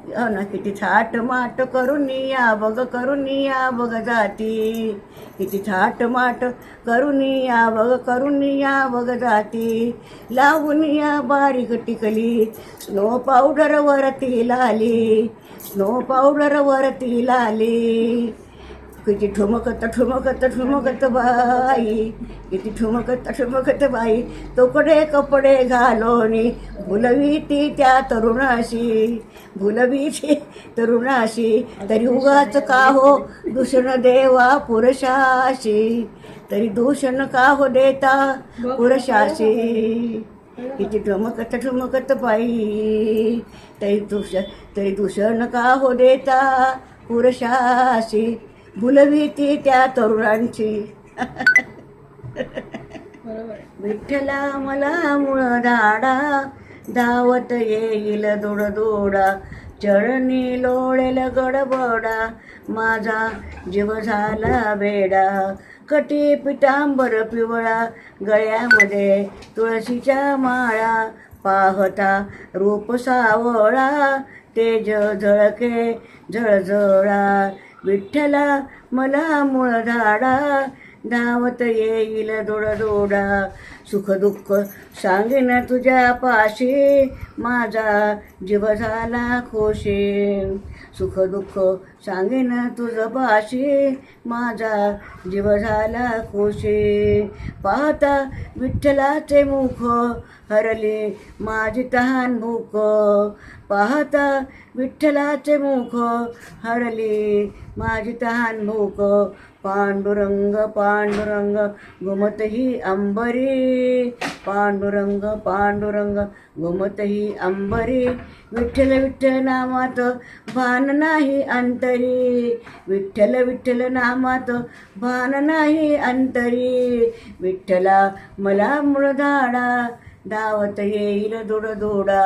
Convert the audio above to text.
ना किती थाट माट करून या बघ जाती, किती थाट माट करून या बघ जाती, लावून या बारीक टिकली स्नो पावडर वरती लाली, स्नो पावडर वरती लाली, किती ठुमकत बाई, किती ठुमकत बाई, तोकडे कपडे घालोनी भुलवीती त्या तरुणाशी, भुलवीती तरुणाशी, तरी उगाच का हो दूषण देवा पुरुषाशी, तरी दूषण का हो देता पुरुषाशी, किती ठुमकत बाई, तरी दूषण का हो देता पुरुषाशी, भुलवीती त्या तरुणांची. विठ्ठला मला मूळ धाडा, धावत येईल दोडा, चरणी लोळेल गडबडा, माझा जीव झाला वेडा, कटी पितांबर पिवळा, गळ्यामध्ये तुळशीच्या माळा, पाहता रूप सावळा, तेज झळके झळझळा, विठ्ठला मला मूळ धाडा, धावत येईल दोडा, सुख दुःख सांगेन तुझ्या पाशी, माझा जीव झाला खुशी, सुख दुःख सांगेन तुझ पाशी, माझा जीव झाला खुशी, पाहता विठ्ठलाचे मुख, हरली माझी तहान भूक, पाहता विठ्ठलाचे मुख, हरली माझी तहान भूक, पांडुरंग पांडुरंग घुमतही अंबरी, पांडुरंग पांडुरंग घुमतही अंबरी, विठ्ठल विठ्ठल नामात भान नाही अंतरी, विठ्ठल विठ्ठल नामात भान नाही अंतरी, विठ्ठला मला मूळ धाडा, धावत येईल दोडा.